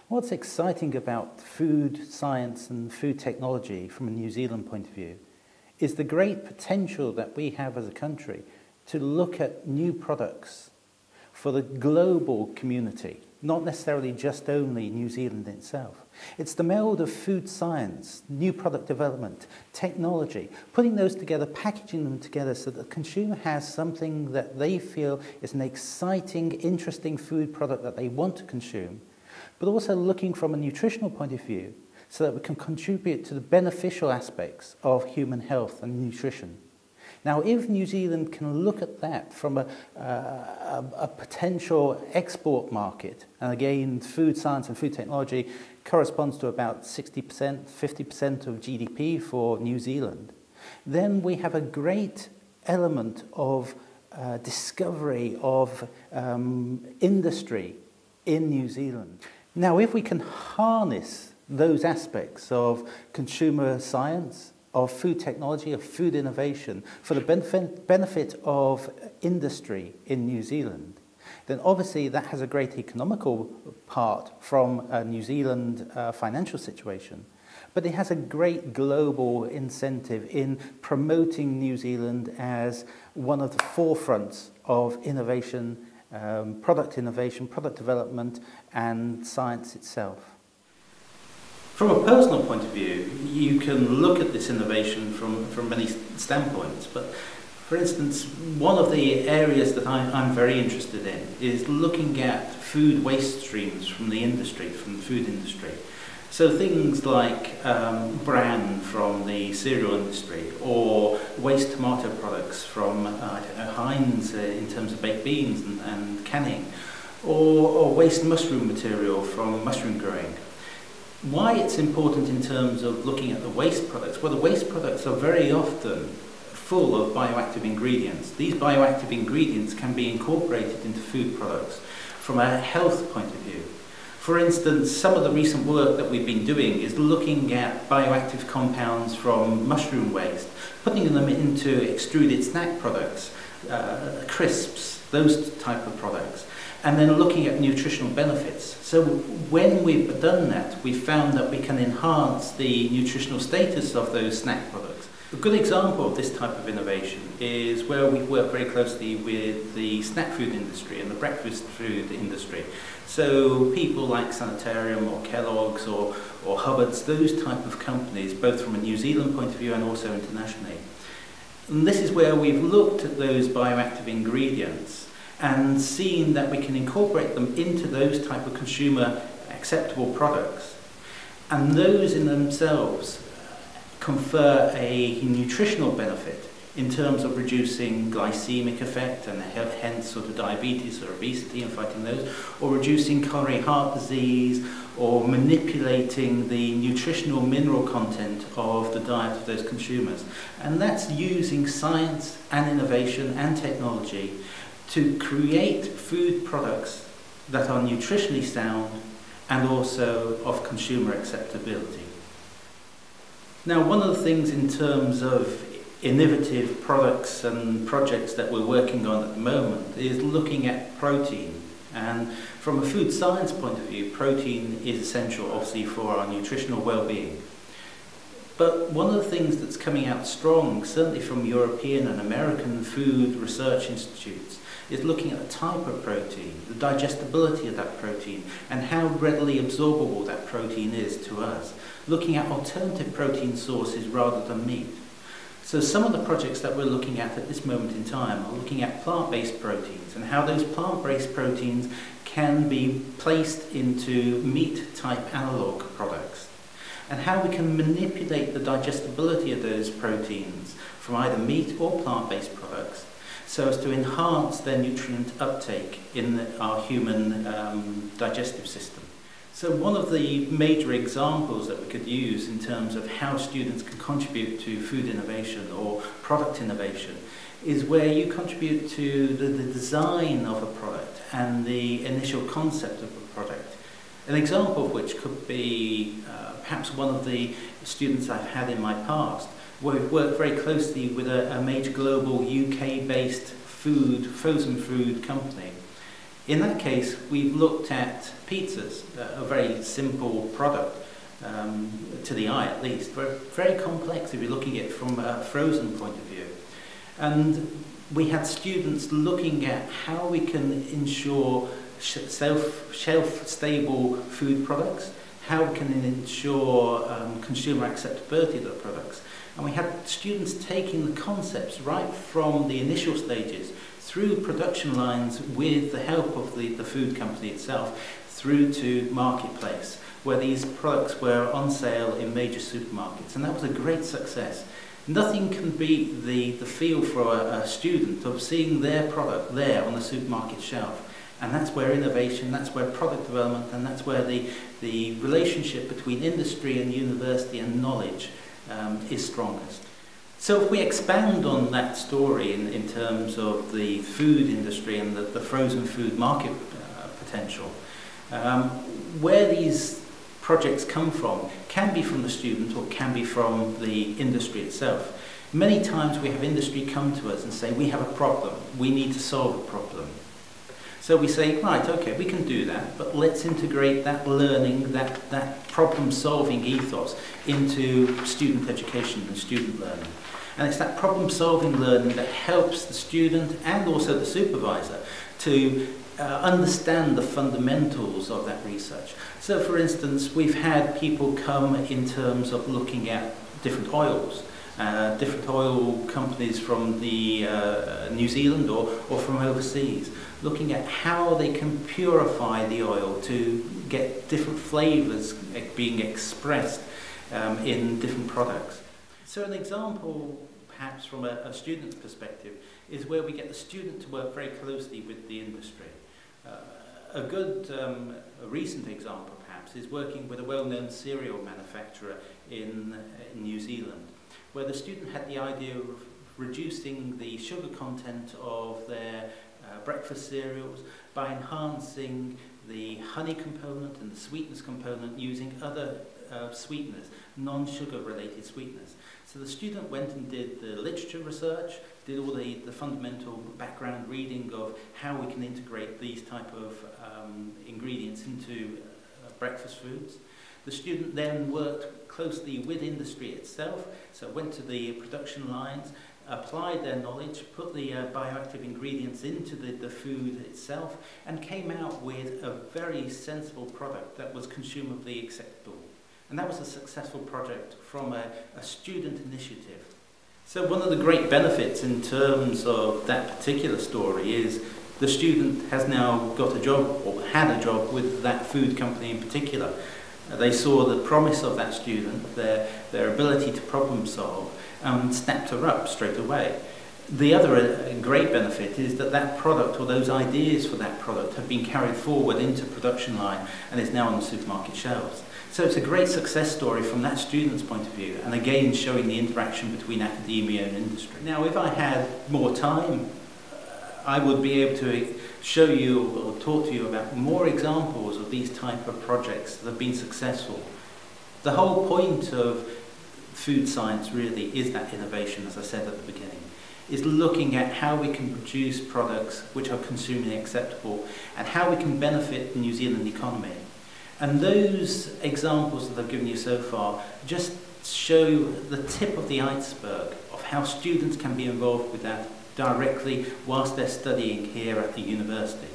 What's exciting about food science and food technology from a New Zealand point of view is the great potential that we have as a country to look at new products for the global community, not necessarily just only New Zealand itself. It's the meld of food science, new product development, technology, putting those together, packaging them together so that the consumer has something that they feel is an exciting, interesting food product that they want to consume, but also looking from a nutritional point of view so that we can contribute to the beneficial aspects of human health and nutrition. Now, if New Zealand can look at that from a potential export market, and again, food science and food technology corresponds to about 60%, 50% of GDP for New Zealand, then we have a great element of discovery of industry in New Zealand. Now, if we can harness those aspects of consumer science, of food technology, of food innovation, for the benefit of industry in New Zealand, then obviously that has a great economical part from a New Zealand financial situation, but it has a great global incentive in promoting New Zealand as one of the forefronts of innovation, product development, and science itself. From a personal point of view, you can look at this innovation from many standpoints, but for instance, one of the areas that I'm very interested in is looking at food waste streams from the industry, from the food industry. So things like bran from the cereal industry, or waste tomato products from Heinz in terms of baked beans and canning, or waste mushroom material from mushroom growing. Why it's important in terms of looking at the waste products? Well, the waste products are very often full of bioactive ingredients. These bioactive ingredients can be incorporated into food products from a health point of view. For instance, some of the recent work that we've been doing is looking at bioactive compounds from mushroom waste, putting them into extruded snack products, crisps, those type of products, and then looking at nutritional benefits. So when we've done that, we've found that we can enhance the nutritional status of those snack products. A good example of this type of innovation is where we work very closely with the snack food industry and the breakfast food industry. So people like Sanitarium or Kellogg's or Hubbard's, those type of companies, both from a New Zealand point of view and also internationally. And this is where we've looked at those bioactive ingredients and seen that we can incorporate them into those type of consumer acceptable products. And those in themselves confer a nutritional benefit in terms of reducing glycemic effect and hence sort of diabetes or obesity and fighting those, or reducing coronary heart disease, or manipulating the nutritional mineral content of the diet of those consumers. And that's using science and innovation and technology to create food products that are nutritionally sound and also of consumer acceptability. Now, one of the things in terms of innovative products and projects that we're working on at the moment is looking at protein. And from a food science point of view, protein is essential obviously for our nutritional well-being. But one of the things that's coming out strong, certainly from European and American food research institutes, is looking at the type of protein, the digestibility of that protein, and how readily absorbable that protein is to us. Looking at alternative protein sources rather than meat. So some of the projects that we're looking at this moment in time are looking at plant-based proteins and how those plant-based proteins can be placed into meat-type analog products, and how we can manipulate the digestibility of those proteins from either meat or plant-based products so as to enhance their nutrient uptake in our human digestive system. So one of the major examples that we could use in terms of how students can contribute to food innovation or product innovation is where you contribute to the design of a product and the initial concept of a product. An example of which could be perhaps one of the students I've had in my past, where we've worked very closely with a major global UK-based frozen food company. In that case, we've looked at pizzas, a very simple product, to the eye at least, but very complex if you're looking at it from a frozen point of view. And we had students looking at how we can ensure shelf-stable food products, how we can ensure consumer acceptability of the products. And we had students taking the concepts right from the initial stages through production lines with the help of the food company itself through to marketplace, where these products were on sale in major supermarkets. And that was a great success. Nothing can beat the feel for a student of seeing their product there on the supermarket shelf. And that's where innovation, that's where product development, and that's where the relationship between industry and university and knowledge is strongest. So if we expand on that story in terms of the food industry and the frozen food market potential, where these projects come from can be from the student or can be from the industry itself. Many times we have industry come to us and say, we have a problem, we need to solve a problem. So we say, right, okay, we can do that, but let's integrate that learning, that problem-solving ethos into student education and student learning. And it's that problem-solving learning that helps the student and also the supervisor to understand the fundamentals of that research. So for instance, we've had people come in terms of looking at different oils, different oil companies from New Zealand or from overseas, looking at how they can purify the oil to get different flavors being expressed in different products. So an example, perhaps from a student's perspective, is where we get the student to work very closely with the industry. A good recent example, perhaps, is working with a well-known cereal manufacturer in New Zealand, where the student had the idea of reducing the sugar content of their breakfast cereals by enhancing the honey component and the sweetness component using other sweeteners, non-sugar related sweeteners. So the student went and did the literature research, did all the fundamental background reading of how we can integrate these type of ingredients into breakfast foods. The student then worked closely with industry itself, so went to the production lines, applied their knowledge, put the bioactive ingredients into the food itself, and came out with a very sensible product that was consumably acceptable. And that was a successful project from a student initiative. So one of the great benefits in terms of that particular story is the student has now got a job, or had a job, with that food company in particular. They saw the promise of that student, their ability to problem solve, and snapped her up straight away. The other great benefit is that that product, or those ideas for that product, have been carried forward into production line and is now on the supermarket shelves. So it's a great success story from that student's point of view, and again showing the interaction between academia and industry. Now, if I had more time, I would be able to show you or talk to you about more examples of these type of projects that have been successful. The whole point of food science really is that innovation, as I said at the beginning, is looking at how we can produce products which are consumably acceptable and how we can benefit the New Zealand economy. And those examples that I've given you so far just show the tip of the iceberg of how students can be involved with that directly whilst they're studying here at the university.